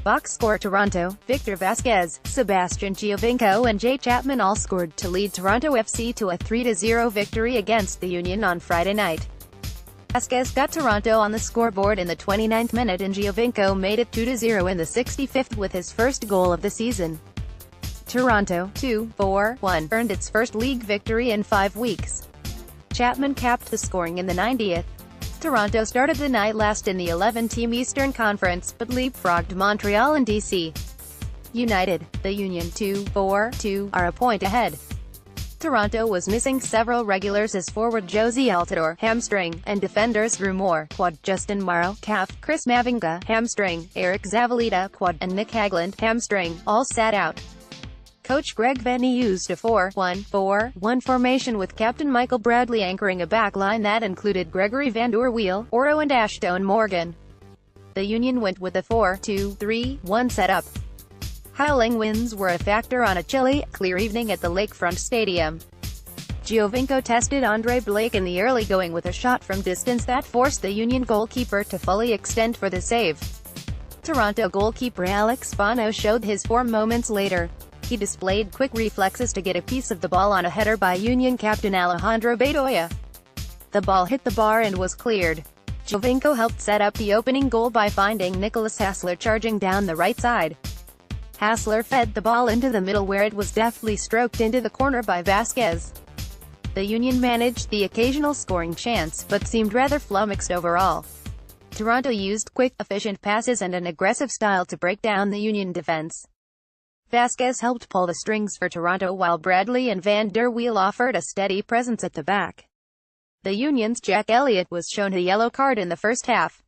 Box score: Toronto, Victor Vazquez, Sebastian Giovinco and Chapman all scored to lead Toronto FC to a 3-0 victory against the Union on Friday night. Vazquez got Toronto on the scoreboard in the 29th minute and Giovinco made it 2-0 in the 65th with his first goal of the season. Toronto, 2-4-1, earned its first league victory in 5 weeks. Chapman capped the scoring in the 90th. Toronto started the night last in the 11-team Eastern Conference, but leapfrogged Montreal and D.C. United. The Union, 2-4-2, are a point ahead. Toronto was missing several regulars as forward Josie Altidore, hamstring, and defenders Drew Moore, quad, Justin Morrow, calf, Chris Mavinga, hamstring, Eric Zavaleta, quad, and Nick Hagland, hamstring, all sat out. Coach Greg Vanney used a 4-1-4-1 formation with captain Michael Bradley anchoring a back line that included Gregory Van Der Weel, Oro and Ashton Morgan. The Union went with a 4-2-3-1 setup. Howling winds were a factor on a chilly, clear evening at the Lakefront Stadium. Giovinco tested Andre Blake in the early going with a shot from distance that forced the Union goalkeeper to fully extend for the save. Toronto goalkeeper Alex Bono showed his form moments later. He displayed quick reflexes to get a piece of the ball on a header by Union captain Alejandro Bedoya. The ball hit the bar and was cleared. Giovinco helped set up the opening goal by finding Nicholas Hassler charging down the right side. Hassler fed the ball into the middle where it was deftly stroked into the corner by Vazquez. The Union managed the occasional scoring chance, but seemed rather flummoxed overall. Toronto used quick, efficient passes and an aggressive style to break down the Union defense. Vazquez helped pull the strings for Toronto while Bradley and Van Der Weel offered a steady presence at the back. The Union's Jack Elliott was shown a yellow card in the first half.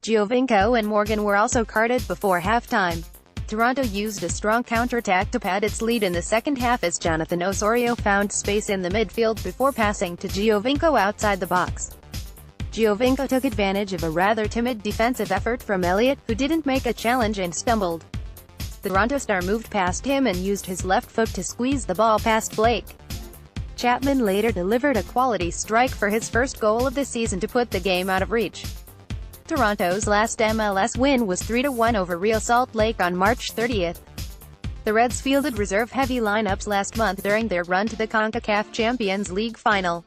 Giovinco and Morgan were also carded before halftime. Toronto used a strong counterattack to pad its lead in the second half as Jonathan Osorio found space in the midfield before passing to Giovinco outside the box. Giovinco took advantage of a rather timid defensive effort from Elliott, who didn't make a challenge and stumbled. The Toronto star moved past him and used his left foot to squeeze the ball past Blake. Chapman later delivered a quality strike for his first goal of the season to put the game out of reach. Toronto's last MLS win was 3-1 over Real Salt Lake on March 30th. The Reds fielded reserve-heavy lineups last month during their run to the CONCACAF Champions League final.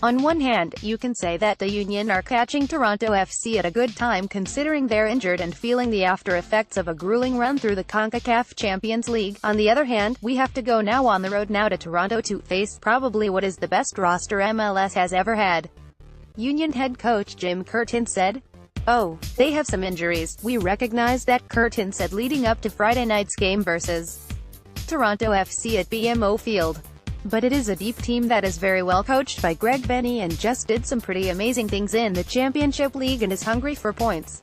On one hand, you can say that the Union are catching Toronto FC at a good time considering they're injured and feeling the after-effects of a grueling run through the CONCACAF Champions League. On the other hand, we have to go now on the road now to Toronto to face probably what is the best roster MLS has ever had. Union head coach Jim Curtin said, "Oh, they have some injuries, we recognize that," Curtin said leading up to Friday night's game versus Toronto FC at BMO Field. "But it is a deep team that is very well coached by Greg Vanney and just did some pretty amazing things in the Championship League and is hungry for points."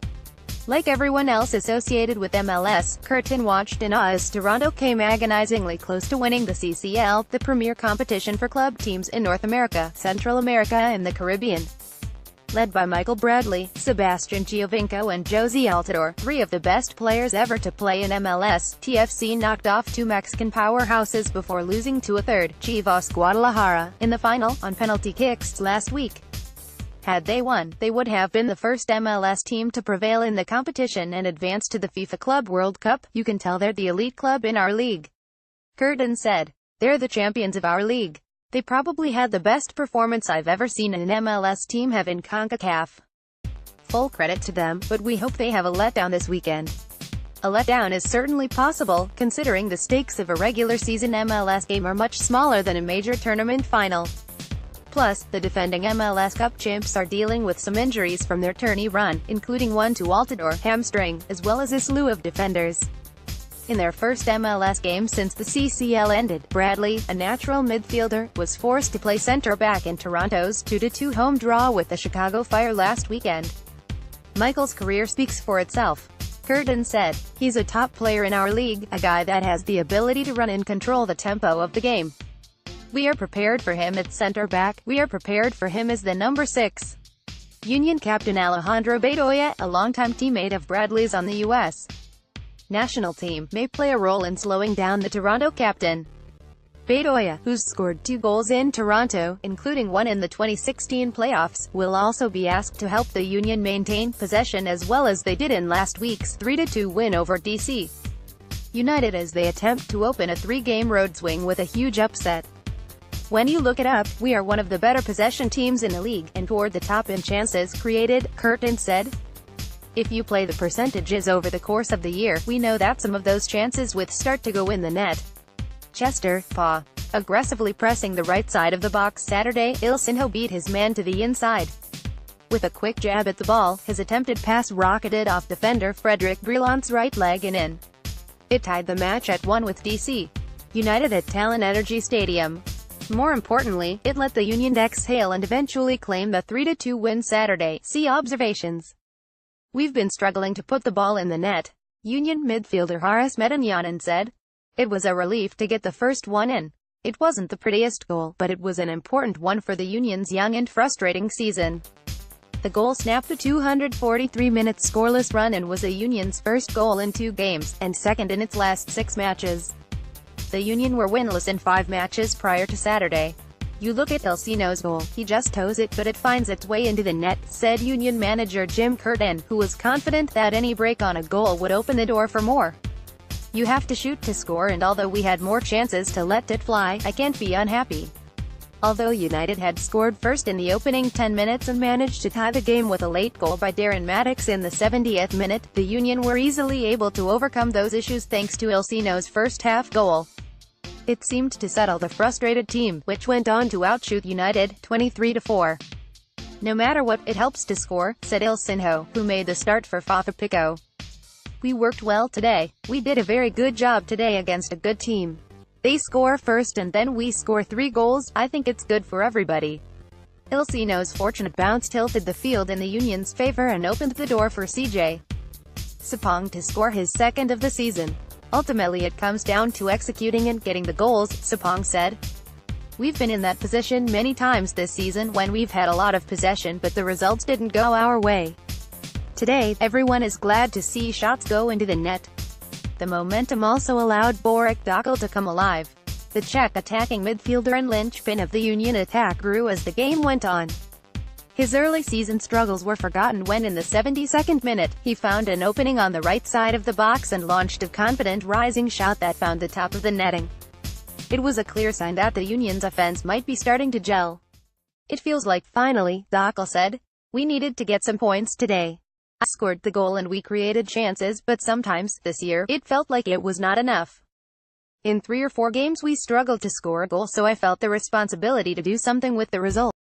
Like everyone else associated with MLS, Curtin watched in awe as Toronto came agonizingly close to winning the CCL, the premier competition for club teams in North America, Central America and the Caribbean. Led by Michael Bradley, Sebastian Giovinco and Josie Altidore, three of the best players ever to play in MLS, TFC knocked off two Mexican powerhouses before losing to a third, Chivas Guadalajara, in the final, on penalty kicks, last week. Had they won, they would have been the first MLS team to prevail in the competition and advance to the FIFA Club World Cup. "You can tell they're the elite club in our league," Curtin said. "They're the champions of our league. They probably had the best performance I've ever seen an MLS team have in CONCACAF. Full credit to them, but we hope they have a letdown this weekend." A letdown is certainly possible, considering the stakes of a regular season MLS game are much smaller than a major tournament final. Plus, the defending MLS Cup champs are dealing with some injuries from their tourney run, including one to Altidore, hamstring, as well as a slew of defenders. In their first MLS game since the CCL ended, Bradley, a natural midfielder, was forced to play center-back in Toronto's 2-2 home draw with the Chicago Fire last weekend. "Michael's career speaks for itself," Curtin said. "He's a top player in our league, a guy that has the ability to run and control the tempo of the game. We are prepared for him at center-back, we are prepared for him as the number 6. Union captain Alejandro Bedoya, a longtime teammate of Bradley's on the U.S. national team, may play a role in slowing down the Toronto captain. Bedoya, who's scored 2 goals in Toronto, including one in the 2016 playoffs, will also be asked to help the Union maintain possession as well as they did in last week's 3-2 win over D.C. United as they attempt to open a 3-game road swing with a huge upset. When you look it up, we are one of the better possession teams in the league, and toward the top in chances created, Curtin said. If you play the percentages over the course of the year, we know that some of those chances with start to go in the net. Chester, Pa. Aggressively pressing the right side of the box Saturday, Ilsinho beat his man to the inside. With a quick jab at the ball, his attempted pass rocketed off defender Frederick Brilant's right leg and in. It tied the match at 1 with D.C. United at Talon Energy Stadium. More importantly, it let the Union exhale and eventually claim the 3-2 win Saturday. See observations. We've been struggling to put the ball in the net, Union midfielder Haris Medunjanin said. It was a relief to get the first one in. It wasn't the prettiest goal, but it was an important one for the Union's young and frustrating season. The goal snapped a 243-minute scoreless run and was the Union's first goal in 2 games, and second in its last 6 matches. The Union were winless in 5 matches prior to Saturday. You look at Ilsinho's goal, he just toes it but it finds its way into the net, said Union manager Jim Curtin, who was confident that any break on a goal would open the door for more. You have to shoot to score, and although we had more chances to let it fly, I can't be unhappy. Although United had scored first in the opening 10 minutes and managed to tie the game with a late goal by Darren Maddox in the 70th minute, the Union were easily able to overcome those issues thanks to Ilsinho's first-half goal. It seemed to settle the frustrated team, which went on to outshoot United, 23-4. No matter what, it helps to score, said Ilsinho, who made the start for Fafapico. We worked well today. We did a very good job today against a good team. They score first and then we score 3 goals. I think it's good for everybody. Ilsinho's fortunate bounce tilted the field in the Union's favor and opened the door for CJ Sapong to score his second of the season. Ultimately it comes down to executing and getting the goals, Sapong said. We've been in that position many times this season when we've had a lot of possession but the results didn't go our way. Today, everyone is glad to see shots go into the net. The momentum also allowed Borek Dokal to come alive. The Czech attacking midfielder and linchpin of the Union attack grew as the game went on. His early season struggles were forgotten when in the 72nd minute, he found an opening on the right side of the box and launched a confident rising shot that found the top of the netting. It was a clear sign that the Union's offense might be starting to gel. It feels like, finally, Dokal said. We needed to get some points today. I scored the goal and we created chances, but sometimes, this year, it felt like it was not enough. In 3 or 4 games we struggled to score a goal, so I felt the responsibility to do something with the result.